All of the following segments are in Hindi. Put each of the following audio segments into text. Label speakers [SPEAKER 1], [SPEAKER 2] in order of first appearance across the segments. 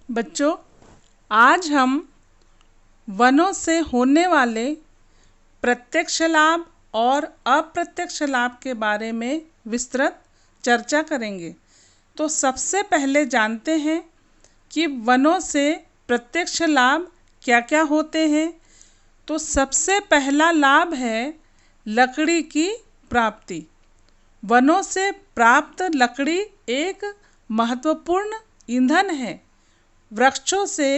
[SPEAKER 1] बच्चों, आज हम वनों से होने वाले प्रत्यक्ष लाभ और अप्रत्यक्ष लाभ के बारे में विस्तृत चर्चा करेंगे। तो सबसे पहले जानते हैं कि वनों से प्रत्यक्ष लाभ क्या क्या होते हैं। तो सबसे पहला लाभ है लकड़ी की प्राप्ति। वनों से प्राप्त लकड़ी एक महत्वपूर्ण ईंधन है। वृक्षों से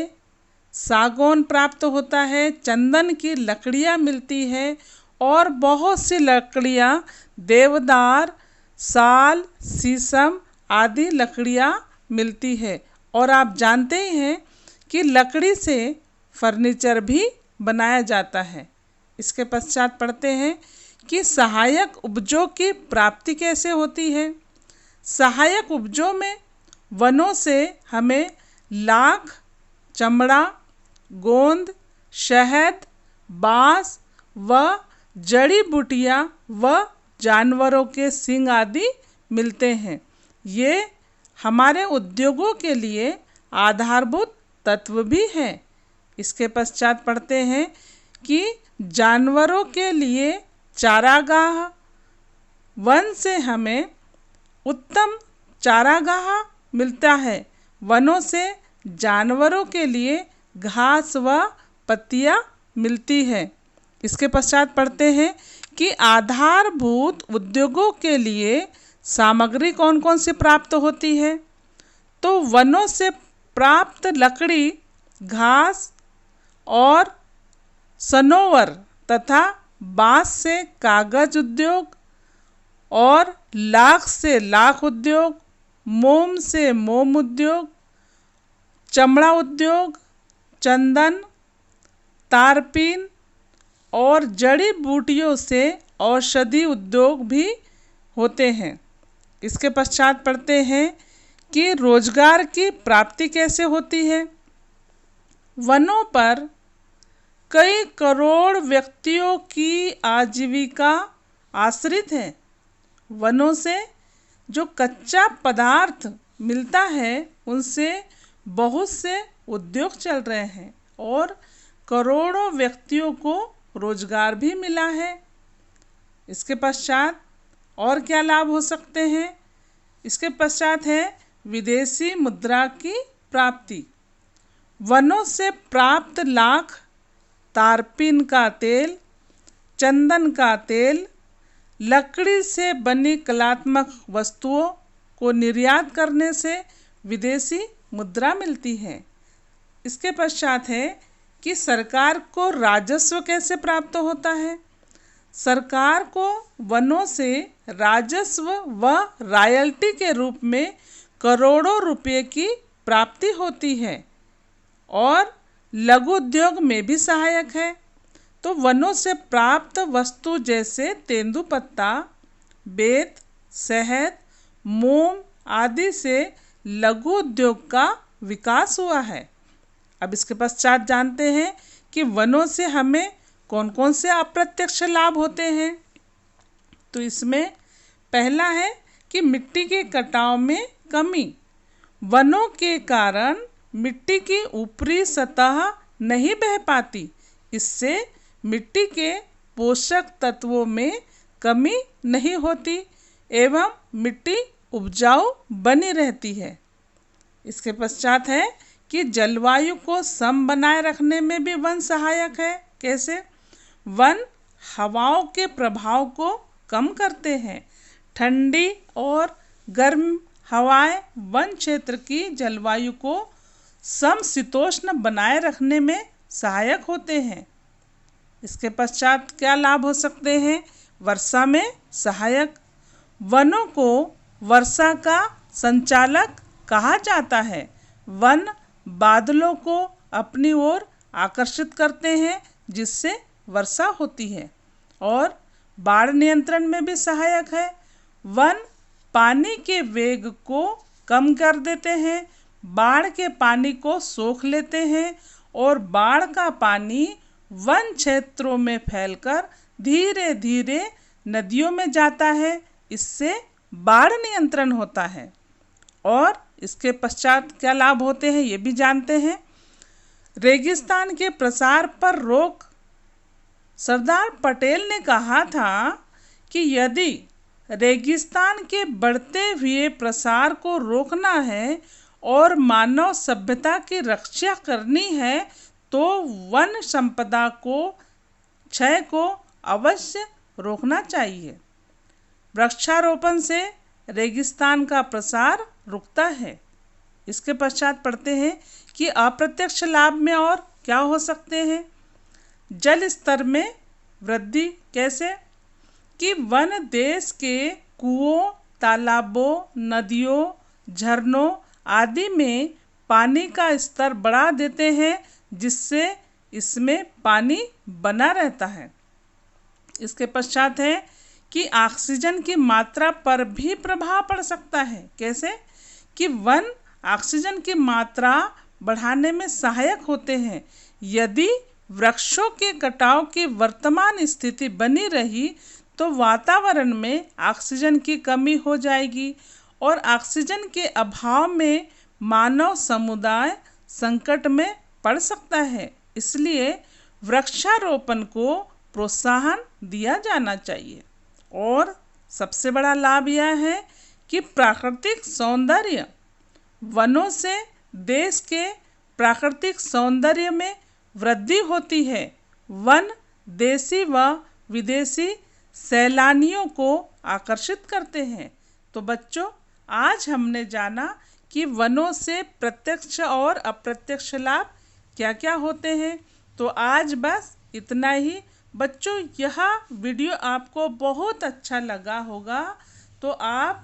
[SPEAKER 1] सागौन प्राप्त होता है, चंदन की लकड़ियाँ मिलती है और बहुत सी लकड़ियाँ देवदार, साल, शीशम आदि लकड़ियाँ मिलती है। और आप जानते ही हैं कि लकड़ी से फर्नीचर भी बनाया जाता है। इसके पश्चात पढ़ते हैं कि सहायक उपजों की प्राप्ति कैसे होती है। सहायक उपजों में वनों से हमें लाख, चमड़ा, गोंद, शहद, बाँस व जड़ी बूटियाँ व जानवरों के सींग आदि मिलते हैं। ये हमारे उद्योगों के लिए आधारभूत तत्व भी हैं। इसके पश्चात पढ़ते हैं कि जानवरों के लिए चारागाह। वन से हमें उत्तम चारागाह मिलता है। वनों से जानवरों के लिए घास व पत्तियाँ मिलती है। इसके पश्चात पढ़ते हैं कि आधारभूत उद्योगों के लिए सामग्री कौन कौन सी प्राप्त होती है। तो वनों से प्राप्त लकड़ी, घास और सनोवर तथा बाँस से कागज उद्योग और लाख से लाख उद्योग, मोम से मोम उद्योग, चमड़ा उद्योग, चंदन, तारपीन और जड़ी बूटियों से औषधि उद्योग भी होते हैं। इसके पश्चात पढ़ते हैं कि रोजगार की प्राप्ति कैसे होती है। वनों पर कई करोड़ व्यक्तियों की आजीविका आश्रित है। वनों से जो कच्चा पदार्थ मिलता है उनसे बहुत से उद्योग चल रहे हैं और करोड़ों व्यक्तियों को रोजगार भी मिला है। इसके पश्चात और क्या लाभ हो सकते हैं। इसके पश्चात है विदेशी मुद्रा की प्राप्ति। वनों से प्राप्त लाख, तारपीन का तेल, चंदन का तेल, लकड़ी से बनी कलात्मक वस्तुओं को निर्यात करने से विदेशी मुद्रा मिलती है। इसके पश्चात है कि सरकार को राजस्व कैसे प्राप्त होता है। सरकार को वनों से राजस्व व रॉयल्टी के रूप में करोड़ों रुपए की प्राप्ति होती है और लघु उद्योग में भी सहायक है। तो वनों से प्राप्त वस्तु जैसे तेंदुपत्ता, बेत, शहद, मोम आदि से लघु उद्योग का विकास हुआ है। अब इसके पश्चात जानते हैं कि वनों से हमें कौन कौन से अप्रत्यक्ष लाभ होते हैं। तो इसमें पहला है कि मिट्टी के कटाव में कमी। वनों के कारण मिट्टी की ऊपरी सतह नहीं बह पाती। इससे मिट्टी के पोषक तत्वों में कमी नहीं होती एवं मिट्टी उपजाऊ बनी रहती है। इसके पश्चात है कि जलवायु को सम बनाए रखने में भी वन सहायक है। कैसे? वन हवाओं के प्रभाव को कम करते हैं। ठंडी और गर्म हवाएं वन क्षेत्र की जलवायु को समशीतोष्ण बनाए रखने में सहायक होते हैं। इसके पश्चात क्या लाभ हो सकते हैं। वर्षा में सहायक। वनों को वर्षा का संचालक कहा जाता है। वन बादलों को अपनी ओर आकर्षित करते हैं जिससे वर्षा होती है और बाढ़ नियंत्रण में भी सहायक है। वन पानी के वेग को कम कर देते हैं, बाढ़ के पानी को सोख लेते हैं और बाढ़ का पानी वन क्षेत्रों में फैलकर धीरे धीरे नदियों में जाता है। इससे बाढ़ नियंत्रण होता है। और इसके पश्चात क्या लाभ होते हैं ये भी जानते हैं। रेगिस्तान के प्रसार पर रोक। सरदार पटेल ने कहा था कि यदि रेगिस्तान के बढ़ते हुए प्रसार को रोकना है और मानव सभ्यता की रक्षा करनी है तो वन संपदा को क्षय को अवश्य रोकना चाहिए। वृक्षारोपण से रेगिस्तान का प्रसार रुकता है। इसके पश्चात पढ़ते हैं कि अप्रत्यक्ष लाभ में और क्या हो सकते हैं। जल स्तर में वृद्धि कैसे कि वन देश के कुओं, तालाबों, नदियों, झरनों आदि में पानी का स्तर बढ़ा देते हैं जिससे इसमें पानी बना रहता है। इसके पश्चात है कि ऑक्सीजन की मात्रा पर भी प्रभाव पड़ सकता है। कैसे कि वन ऑक्सीजन की मात्रा बढ़ाने में सहायक होते हैं। यदि वृक्षों के कटाव की वर्तमान स्थिति बनी रही तो वातावरण में ऑक्सीजन की कमी हो जाएगी और ऑक्सीजन के अभाव में मानव समुदाय संकट में पड़ सकता है। इसलिए वृक्षारोपण को प्रोत्साहन दिया जाना चाहिए। और सबसे बड़ा लाभ यह है कि प्राकृतिक सौंदर्य। वनों से देश के प्राकृतिक सौंदर्य में वृद्धि होती है। वन देशी व विदेशी सैलानियों को आकर्षित करते हैं। तो बच्चों, आज हमने जाना कि वनों से प्रत्यक्ष और अप्रत्यक्ष लाभ क्या क्या होते हैं। तो आज बस इतना ही। बच्चों, यह वीडियो आपको बहुत अच्छा लगा होगा तो आप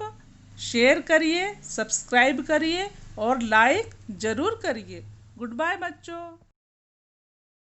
[SPEAKER 1] शेयर करिए, सब्सक्राइब करिए और लाइक ज़रूर करिए। गुड बाय बच्चों।